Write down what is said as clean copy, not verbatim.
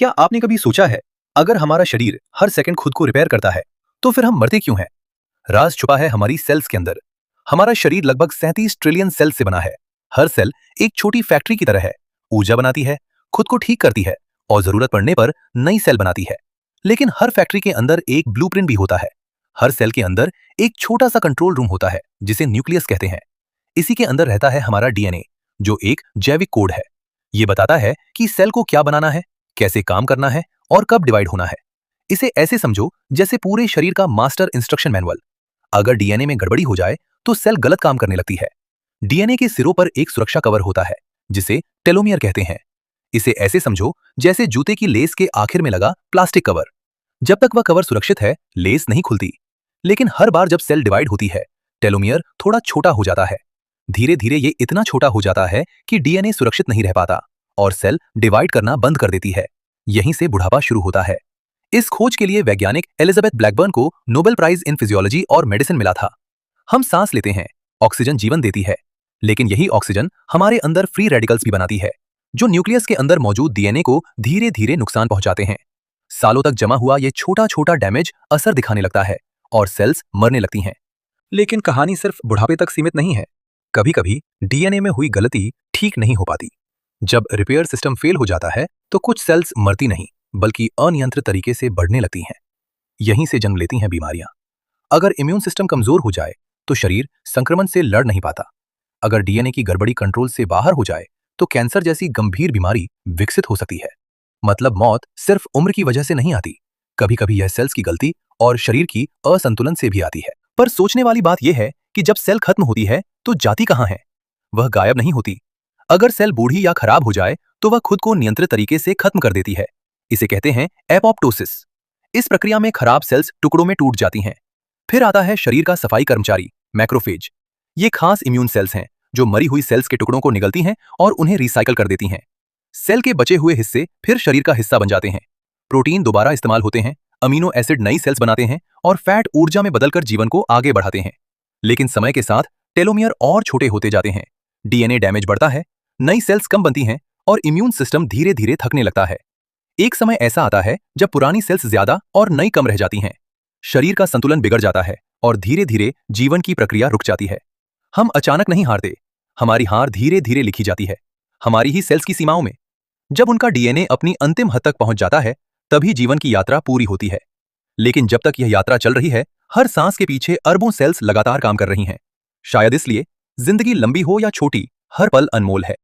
क्या आपने कभी सोचा है, अगर हमारा शरीर हर सेकंड खुद को रिपेयर करता है, तो फिर हम मरते क्यों हैं? राज छुपा है हमारी सेल्स के अंदर। हमारा शरीर लगभग 37 ट्रिलियन सेल से बना है। हर सेल एक छोटी फैक्ट्री की तरह है। ऊर्जा बनाती है, खुद को ठीक करती है और जरूरत पड़ने पर नई सेल बनाती है। लेकिन हर फैक्ट्री के अंदर एक ब्लूप्रिंट भी होता है। हर सेल के अंदर एक छोटा सा कंट्रोल रूम होता है, जिसे न्यूक्लियस कहते हैं। इसी के अंदर रहता है हमारा डीएनए, जो एक जैविक कोड है। ये बताता है कि सेल को क्या बनाना है, कैसे काम करना है और कब डिवाइड होना है। इसे ऐसे समझो जैसे पूरे शरीर का मास्टर इंस्ट्रक्शन मैनुअल। अगर डीएनए में गड़बड़ी हो जाए तो सेल गलत काम करने लगती है। डीएनए के सिरों पर एक सुरक्षा कवर होता है, जिसे टेलोमियर कहते हैं। इसे ऐसे समझो जैसे जूते की लेस के आखिर में लगा प्लास्टिक कवर। जब तक वह कवर सुरक्षित है, लेस नहीं खुलती। लेकिन हर बार जब सेल डिवाइड होती है, टेलोमियर थोड़ा छोटा हो जाता है। धीरे धीरे ये इतना छोटा हो जाता है कि डीएनए सुरक्षित नहीं रह पाता और सेल डिवाइड करना बंद कर देती है। यहीं से बुढ़ापा शुरू होता है। इस खोज के लिए वैज्ञानिक एलिजाबेथ ब्लैकबर्न को नोबेल प्राइज इन फिजियोलॉजी और मेडिसिन मिला था। हम सांस लेते हैं, ऑक्सीजन जीवन देती है, लेकिन यही ऑक्सीजन हमारे अंदर फ्री रेडिकल्स भी बनाती है, जो न्यूक्लियस के अंदर मौजूद डीएनए को धीरे धीरे नुकसान पहुंचाते हैं। सालों तक जमा हुआ ये छोटा छोटा डैमेज असर दिखाने लगता है और सेल्स मरने लगती हैं। लेकिन कहानी सिर्फ बुढ़ापे तक सीमित नहीं है। कभी कभी डीएनए में हुई गलती ठीक नहीं हो पाती। जब रिपेयर सिस्टम फेल हो जाता है तो कुछ सेल्स मरती नहीं, बल्कि अनियंत्रित तरीके से बढ़ने लगती हैं। यहीं से जन्म लेती हैं बीमारियां। अगर इम्यून सिस्टम कमजोर हो जाए तो शरीर संक्रमण से लड़ नहीं पाता। अगर डीएनए की गड़बड़ी कंट्रोल से बाहर हो जाए तो कैंसर जैसी गंभीर बीमारी विकसित हो सकती है। मतलब मौत सिर्फ उम्र की वजह से नहीं आती, कभी कभी यह सेल्स की गलती और शरीर की असंतुलन से भी आती है। पर सोचने वाली बात यह है कि जब सेल खत्म होती है तो जाती कहां है? वह गायब नहीं होती। अगर सेल बूढ़ी या खराब हो जाए तो वह खुद को नियंत्रित तरीके से खत्म कर देती है। इसे कहते हैं एपोप्टोसिस। इस प्रक्रिया में खराब सेल्स टुकड़ों में टूट जाती हैं। फिर आता है शरीर का सफाई कर्मचारी, मैक्रोफेज। ये खास इम्यून सेल्स हैं जो मरी हुई सेल्स के टुकड़ों को निगलती हैं और उन्हें रिसाइकल कर देती हैं। सेल के बचे हुए हिस्से फिर शरीर का हिस्सा बन जाते हैं। प्रोटीन दोबारा इस्तेमाल होते हैं, अमीनो एसिड नई सेल्स बनाते हैं और फैट ऊर्जा में बदलकर जीवन को आगे बढ़ाते हैं। लेकिन समय के साथ टेलोमियर और छोटे होते जाते हैं, डीएनए डैमेज बढ़ता है, नई सेल्स कम बनती हैं और इम्यून सिस्टम धीरे धीरे थकने लगता है। एक समय ऐसा आता है जब पुरानी सेल्स ज्यादा और नई कम रह जाती हैं। शरीर का संतुलन बिगड़ जाता है और धीरे धीरे जीवन की प्रक्रिया रुक जाती है। हम अचानक नहीं हारते, हमारी हार धीरे धीरे लिखी जाती है, हमारी ही सेल्स की सीमाओं में। जब उनका डीएनए अपनी अंतिम हद तक पहुंच जाता है, तभी जीवन की यात्रा पूरी होती है। लेकिन जब तक यह यात्रा चल रही है, हर सांस के पीछे अरबों सेल्स लगातार काम कर रही हैं। शायद इसलिए जिंदगी लंबी हो या छोटी, हर पल अनमोल है।